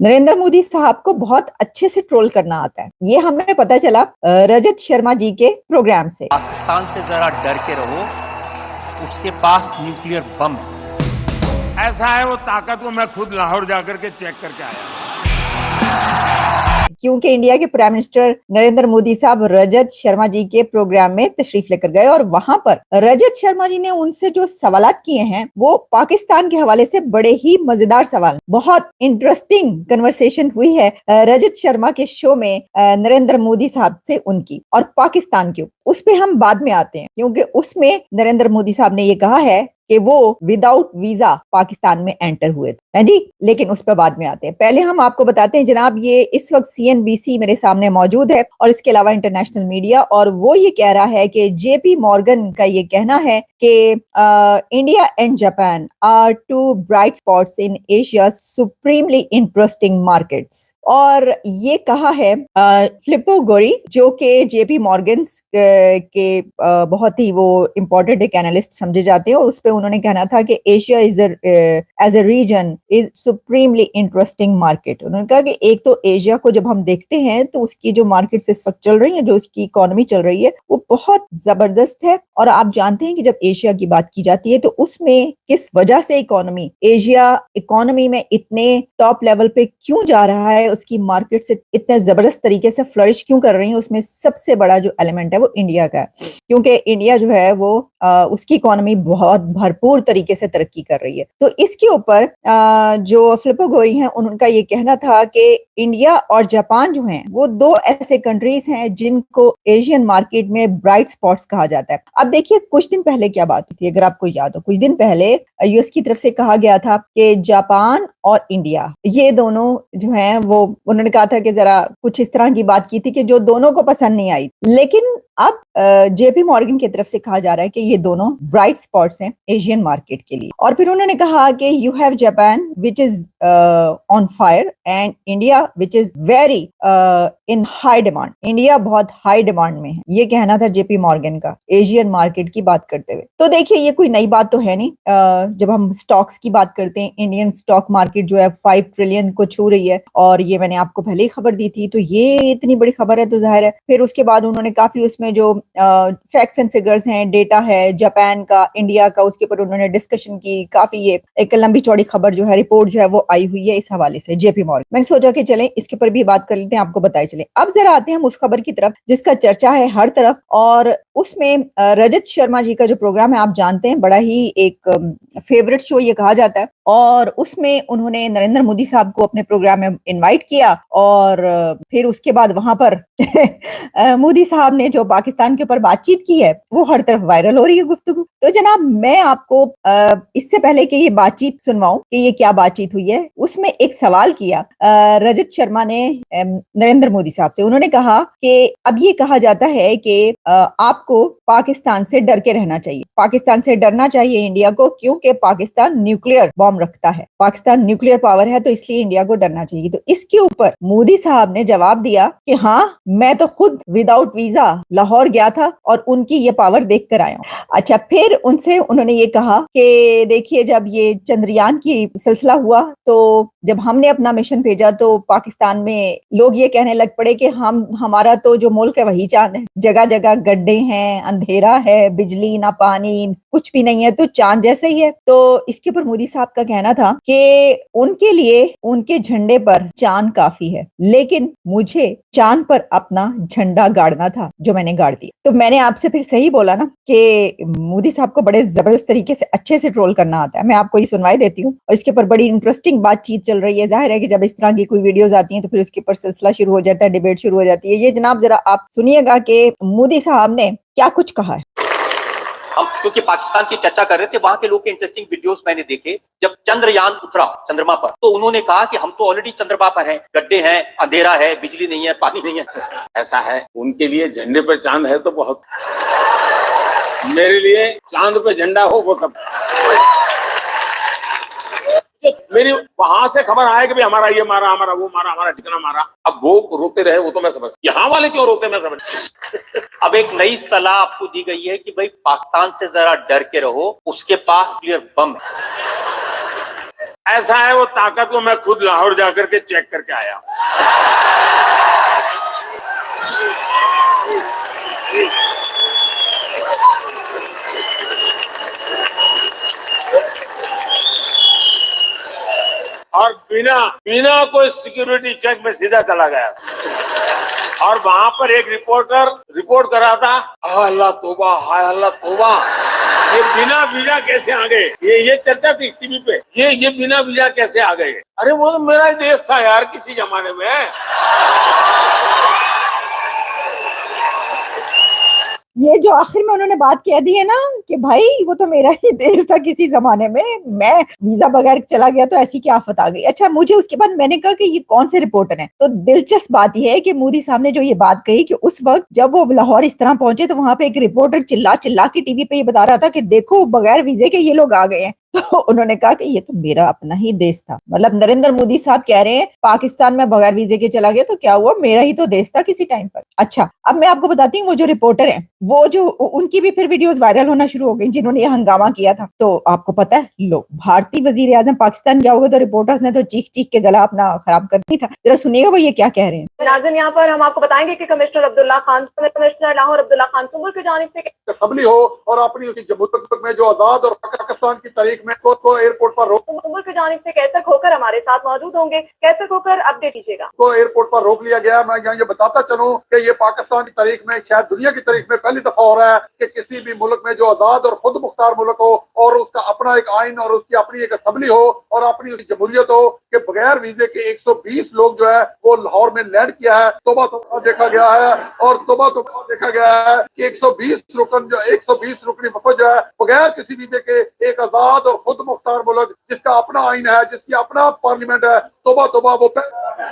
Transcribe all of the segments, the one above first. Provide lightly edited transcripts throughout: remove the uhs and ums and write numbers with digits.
नरेंद्र मोदी साहब को बहुत अच्छे से ट्रोल करना आता है। ये हमें पता चला रजत शर्मा जी के प्रोग्राम से। पाकिस्तान से जरा डर के रहो, उसके पास न्यूक्लियर बम है। ऐसा है वो ताकत, वो मैं खुद लाहौर जाकर के चेक करके आया। क्योंकि इंडिया के प्राइम मिनिस्टर नरेंद्र मोदी साहब रजत शर्मा जी के प्रोग्राम में तशरीफ लेकर गए और वहां पर रजत शर्मा जी ने उनसे जो सवालात किए हैं वो पाकिस्तान के हवाले से बड़े ही मजेदार सवाल, बहुत इंटरेस्टिंग कन्वर्सेशन हुई है रजत शर्मा के शो में नरेंद्र मोदी साहब से उनकी और पाकिस्तान के उस पे हम बाद में आते हैं, क्योंकि उसमें नरेंद्र मोदी साहब ने ये कहा है कि वो विदाउट वीजा पाकिस्तान में एंटर हुए थे, है जी। लेकिन उस पर बाद में आते हैं। पहले हम आपको बताते हैं जनाब, ये इस वक्त सीएनबीसी मेरे सामने मौजूद है और इसके अलावा इंटरनेशनल मीडिया, और वो ये कह रहा है कि जेपी मॉर्गन का ये कहना है कि India and Japan are two bright spots in Asia supremely interesting markets. और ये कहा है फिलिप्पो गोरी, जो कि जेपी मॉर्गन के बहुत ही वो इम्पोर्टेंट एक एनालिस्ट समझे जाते हैं, और उस पर उन्होंने कहना था कि Asia is as a region is supremely interesting market. उन्होंने कहा कि एक तो एशिया को जब हम देखते हैं तो उसकी जो मार्केट इस वक्त चल रही है, जो उसकी इकोनॉमी चल रही है, वो बहुत जबरदस्त है। और आप जानते हैं कि जब एशिया की बात की जाती है तो उसमें किस वजह से एशिया इकोनॉमी में इतने टॉप लेवल पे क्यों जा रहा है, उसकी मार्केट से इतने जबरदस्त तरीके से फ्लरिश क्यों कर रही है, उसमें सबसे बड़ा जो एलिमेंट है वो इंडिया का है। क्योंकि इंडिया जो है वो उसकी इकोनॉमी बहुत भरपूर तरीके से तरक्की कर रही है। तो इसके ऊपर जो फिलिप्पो गोरी हैं उनका ये कहना था कि इंडिया और जापान जो हैं वो दो ऐसे कंट्रीज हैं जिनको एशियन मार्केट में ब्राइट स्पॉट्स कहा जाता है। अब देखिए, कुछ दिन पहले क्या बात हुई थी, अगर आपको याद हो, कुछ दिन पहले यूएस की तरफ से कहा गया था कि जापान और इंडिया ये दोनों जो हैं वो, उन्होंने कहा था कि जरा कुछ इस तरह की बात की थी कि जो दोनों को पसंद नहीं आई। लेकिन अब जेपी मॉर्गन की तरफ से कहा जा रहा है कि ये दोनों ब्राइट स्पॉट्स हैं एशियन मार्केट के लिए। और फिर उन्होंने कहा कि you have Japan which is on fire and India which is very in high demand. India बहुत हाई डिमांड में है, ये कहना था जेपी मॉर्गन का एशियन मार्केट की बात करते हुए। तो देखिए, ये कोई नई बात तो है नहीं। जब हम स्टॉक्स की बात करते हैं, इंडियन स्टॉक मार्केट जो है 5 ट्रिलियन को छू रही है, और ये मैंने आपको पहले ही खबर दी थी। तो ये इतनी बड़ी खबर है तो जाहिर है फिर उसके बाद उन्होंने काफी उसमें जो फैक्ट्स एंड फिगर्स हैं, डेटा है जापान का, इंडिया का, उसके ऊपर उन्होंने डिस्कशन की। काफी ये एक लंबी चौड़ी खबर जो है, रिपोर्ट जो है वो आई हुई है इस हवाले से जेपी मॉर्गन। मैंने सोचा कि चलें इसके ऊपर भी बात कर लेते हैं, आपको बताए चले। अब जरा आते हैं हम उस खबर की तरफ जिसका चर्चा है हर तरफ, और उसमें रजत शर्मा जी का जो प्रोग्राम है आप जानते हैं, बड़ा ही एक फेवरेट शो ये कहा जाता है। और उसमें उन्होंने नरेंद्र मोदी साहब को अपने प्रोग्राम में इनवाइट किया, और फिर उसके बाद वहां पर मोदी साहब ने जो पाकिस्तान के ऊपर बातचीत की है वो हर तरफ वायरल हो रही है गुफ्तगू। तो जनाब, मैं आपको इससे पहले कि ये बातचीत सुनवाऊं कि ये क्या बातचीत हुई है, उसमें एक सवाल किया रजत शर्मा ने नरेंद्र मोदी साहब से। उन्होंने कहा कि अब ये कहा जाता है कि आपको पाकिस्तान से डर के रहना चाहिए, पाकिस्तान से डरना चाहिए इंडिया को, क्योंकि पाकिस्तान न्यूक्लियर बॉम्ब रखता है, पाकिस्तान न्यूक्लियर पावर है, तो इसलिए इंडिया को डरना चाहिए। तो इसके ऊपर मोदी साहब ने जवाब दिया कि हाँ, मैं तो खुद विदाउट वीजा लाहौर गया था और उनकी ये पावर देख कर आया हूँ। अच्छा, फिर उनसे उन्होंने ये कहा कि देखिए, जब ये चंद्रयान की सिलसिला हुआ तो जब हमने अपना मिशन भेजा तो पाकिस्तान में लोग ये कहने लग पड़े कि हमारा तो जो मुल्क है वही चांद है, जगह जगह गड्ढे हैं, अंधेरा है, बिजली ना पानी, कुछ भी नहीं है, तो चांद जैसे ही है। तो इसके ऊपर मोदी साहब का कहना था कि उनके लिए उनके झंडे पर चांद काफी है, लेकिन मुझे चांद पर अपना झंडा गाड़ना था जो मैंने गाड़ दिया। तो मैंने आपसे फिर सही बोला ना कि मोदी साहब को बड़े जबरदस्त तरीके से अच्छे से ट्रोल करना आता है। मैं आपको ये सुनवाई देती हूँ, और इसके ऊपर बड़ी इंटरेस्टिंग बातचीत चल रही है। जाहिर है कि जब इस तरह की कोई वीडियोस आती हैं तो फिर उसके ऊपर सिलसिला शुरू हो जाता है, डिबेट शुरू हो जाती है। ये जनाब जरा आप सुनिएगा कि मोदी साहब ने क्या कुछ कहा है। हम क्योंकि पाकिस्तान की चर्चा कर रहे थे, वहां के लोग के इंटरेस्टिंग वीडियोस मैंने देखे। जब चंद्रयान उतरा चंद्रमा पर, तो उन्होंने कहा कि हम तो ऑलरेडी चंद्रमा पर हैं, गड्ढे हैं, अंधेरा है, बिजली नहीं है, पानी नहीं है। ऐसा है, उनके लिए झंडे पर चांद है तो बहुत, मेरे लिए चांद पे झंडा हो वो सब। मेरी वहां से खबर आए कि भाई हमारा ये मारा, हमारा वो मारा, हमारा ठिकाना मारा, अब वो रोते रहे वो तो मैं समझ, यहाँ वाले क्यों रोते मैं समझ। अब एक नई सलाह आपको दी गई है कि भाई पाकिस्तान से जरा डर के रहो, उसके पास न्यूक्लियर बम है। ऐसा है वो ताकत को मैं खुद लाहौर जाकर के चेक करके आया। और बिना कोई सिक्योरिटी चेक में सीधा चला गया और वहां पर एक रिपोर्टर रिपोर्ट कर रहा था, अल्लाह तौबा, हाय अल्लाह तौबा, ये बिना वीजा कैसे आ गए? ये चर्चा थी टीवी पे, ये बिना वीजा कैसे आ गए? अरे वो तो मेरा ही देश था यार किसी जमाने में। ये जो आखिर में उन्होंने बात कह दी है ना कि भाई वो तो मेरा ही देश था किसी जमाने में, मैं वीजा बगैर चला गया तो ऐसी क्या आफत आ गई। अच्छा, मुझे उसके बाद मैंने कहा कि ये कौन से रिपोर्टर हैं, तो दिलचस्प बात यह है कि मोदी साहब ने जो ये बात कही कि उस वक्त जब वो लाहौर इस तरह पहुंचे तो वहां पे एक रिपोर्टर चिल्ला चिल्ला के टीवी पे ये बता रहा था कि देखो बगैर वीजे के ये लोग आ गए हैं। तो उन्होंने कहा कि ये तो मेरा अपना ही देश था। मतलब नरेंद्र मोदी साहब कह रहे हैं पाकिस्तान में बगैर वीजे के चला गया तो क्या हुआ, मेरा ही तो देश था किसी टाइम पर। अच्छा, अब मैं आपको बताती हूँ वो जो रिपोर्टर है वो जो उनकी भी फिर वीडियोस वायरल होना शुरू हो गई जिन्होंने ये हंगामा किया था। तो आपको पता है, लो भारतीय वजीर आजम पाकिस्तान गया होगा तो रिपोर्टर्स ने तो चीख चीख के गला अपना खराब कर दिया था। जरा सुनिएगा वो ये क्या कह रहे हैं। नाज़रीन, यहाँ पर हम आपको बताएंगे कि कमिश्नर अब्दुल्ला खान, कमिश्नर लाहौर अब्दुल्ला खान सुंबुल की जानिब से असम्बली हो और अपनी उसकी जम्मू तक में जो आजाद और पाकिस्तान की तारीख में को एयरपोर्ट पर रोक, सुंबुल की जानिब से कैसर खोकर हमारे साथ मौजूद होंगे। कैसर खोकर अपडेट दीजिएगा। को एयरपोर्ट पर रोक लिया गया। मैं यहाँ ये बताता चलूं कि ये पाकिस्तान की तारीख में, शायद दुनिया की तारीख में पहली दफा हो रहा है कि किसी भी मुल्क में जो आजाद और खुद मुख्तार मुल्क हो और उसका अपना एक आइन और उसकी अपनी एक असम्बली हो और अपनी उसकी जमहूरियत हो, कि बगैर वीजे के 120 लोग जो है वो लाहौर में लैंड किया है। तोबा देखा गया है और तोबा देखा गया है कि 120 रुकनी वफद जो है बगैर किसी वीजे के एक आजाद और खुद मुख्तार मुल्क जिसका अपना आइन है, जिसकी अपना पार्लियामेंट है, तोबा वो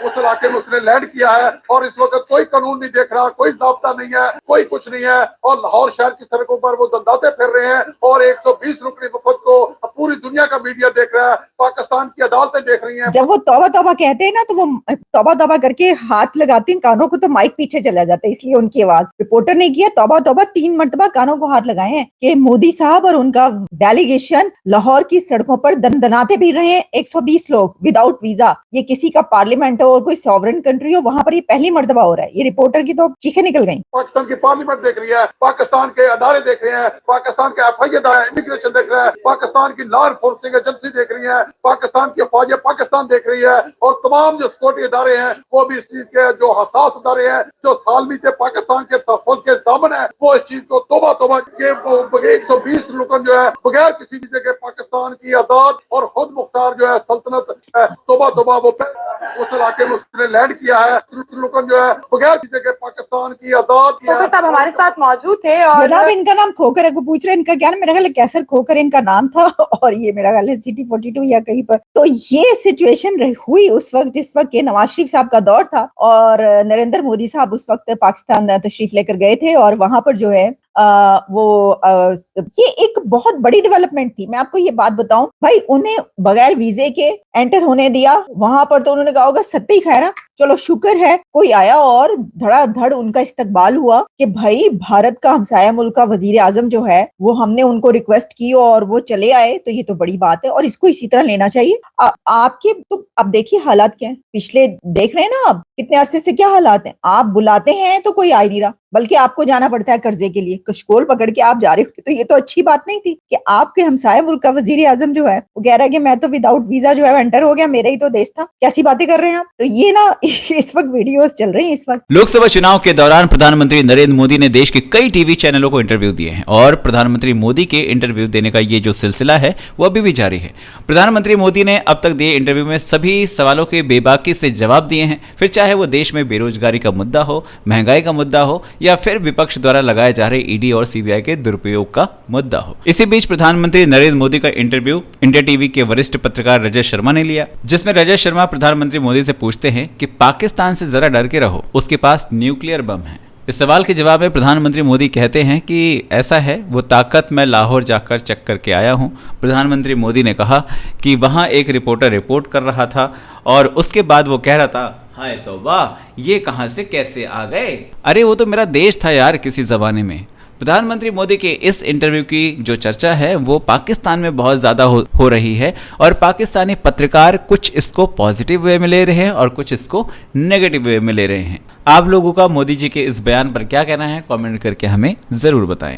उस इलाके में उसने लैंड किया है। और इस वक्त कोई कानून नहीं देख रहा, कोई ज़ाब्ता नहीं है, कोई कुछ नहीं है और लाहौर शहर की सड़कों पर वो दंदाते फिर रहे हैं और 120 रुकनी वफद को पूरी दुनिया का मीडिया देख रहा है, पाकिस्तान की अदालतें देख रही हैं। जब वो तौबा कहते हैं ना तो वो तौबा करके हाथ लगाते हैं कानों को तो माइक पीछे चला जाता है, इसलिए उनकी आवाज। रिपोर्टर ने किया तौबा 3 मरतबा कानों को हाथ लगाए हैं कि मोदी साहब और उनका डेलीगेशन लाहौर की सड़कों पर दंदनाते भी रहे हैं। 120 लोग विदाउट वीजा, ये किसी का पार्लियामेंट हो और कोई सॉवरेन कंट्री हो, वहां पर ये पहली मरतबा हो रहा है। ये रिपोर्टर की तो चीखें निकल गई। पाकिस्तान की पार्लियामेंट देख रही है, पाकिस्तान के अदारे देख रहे हैं, पाकिस्तान के FI अदारे इमिग्रेशन देख रहे हैं, पाकिस्तान की लॉ एनफोर्सिंग एजेंसी देख रही है, पाकिस्तान की फौज पाकिस्तान देख रही है और तमाम जो सिक्योरिटी इदारे हैं वो भी इस चीज के जो हसास इदारे हैं जो सालमी से पाकिस्तान के तहफ़्फ़ुज़ के दामन है, वो इस चीज को तौबा के 120 लोगन जो है बगैर किसी चीज के पाकिस्तान की आजाद और खुद मुख्तार जो है सल्तनत तौबा वो उस इलाके में उसने लैंड किया है। लोगन जो है बगैर किसी के पाकिस्तान की आजाद साहब हमारे साथ मौजूद थे और जनाब इनका नाम खोकर है, को पूछ रहे हैं इनका क्या नाम, मेरा ख्याल है कैसर खोकर इनका नाम था और ये मेरा ख्याल है सिटी 42 या कहीं पर। तो ये सिचुएशन हुई उस वक्त जिस वक्त ये नवाज शरीफ साहब का दौर था और नरेंद्र मोदी साहब उस वक्त पाकिस्तान तशरीफ लेकर गए थे और वहां पर जो है ये एक बहुत बड़ी डेवलपमेंट थी। मैं आपको ये बात बताऊं भाई, उन्हें बगैर वीजे के एंटर होने दिया वहां पर, तो उन्होंने कहा होगा सत्ती खैरा, चलो शुक्र है कोई आया और धड़ाधड़ उनका इस्तकबाल हुआ कि भाई भारत का हमसाया मुल्क का वजीर आजम जो है वो हमने उनको रिक्वेस्ट की और वो चले आए, तो ये तो बड़ी बात है और इसको इसी तरह लेना चाहिए। आपके तो अब देखिए हालात क्या है, पिछले देख रहे हैं ना आप कितने अरसे से क्या हालात हैं। आप बुलाते हैं तो कोई आ नहीं रहा, बल्कि आपको जाना पड़ता है कर्जे के लिए, कशकोल पकड़ के आप जा रहे हो। तो ये तो अच्छी बात नहीं थी कि आपके हमसाया मुल्क का वजीर आजम जो है वो कह रहा है कि मैं तो विदाउट वीजा जो है एंटर हो गया, मेरा ही तो देश था। कैसी बातें कर रहे हैं आप। तो ये ना इस वक्त वीडियोस चल रही हैं इस वक्त। लोकसभा चुनाव के दौरान प्रधानमंत्री नरेंद्र मोदी ने देश के कई टीवी चैनलों को इंटरव्यू दिए हैं और प्रधानमंत्री मोदी के इंटरव्यू देने का ये जो सिलसिला है वो अभी भी जारी है। प्रधानमंत्री मोदी ने अब तक दिए इंटरव्यू में सभी सवालों के बेबाकी से जवाब दिए हैं, फिर चाहे वो देश में बेरोजगारी का मुद्दा हो, महंगाई का मुद्दा हो या फिर विपक्ष द्वारा लगाए जा रहे ईडी और सीबीआई के दुरुपयोग का मुद्दा हो। इसी बीच प्रधानमंत्री नरेंद्र मोदी का इंटरव्यू इंडिया टीवी के वरिष्ठ पत्रकार रजत शर्मा ने लिया, जिसमें रजत शर्मा प्रधानमंत्री मोदी से पूछते हैं कि पाकिस्तान से जरा डर के रहो, उसके पास न्यूक्लियर बम है। इस सवाल के जवाब में प्रधानमंत्री मोदी कहते हैं कि ऐसा है, वो ताकत मैं लाहौर जाकर चेक करके आया हूं। प्रधानमंत्री मोदी ने कहा कि वहां एक रिपोर्टर रिपोर्ट कर रहा था और उसके बाद वो कह रहा था हाय तौबा, ये कहां से कैसे आ गए, अरे वो तो मेरा देश था यार किसी जमाने में। प्रधानमंत्री मोदी के इस इंटरव्यू की जो चर्चा है वो पाकिस्तान में बहुत ज्यादा हो रही है और पाकिस्तानी पत्रकार कुछ इसको पॉजिटिव वे में ले रहे हैं और कुछ इसको नेगेटिव वे में ले रहे हैं। आप लोगों का मोदी जी के इस बयान पर क्या कहना है, कमेंट करके हमें जरूर बताएं।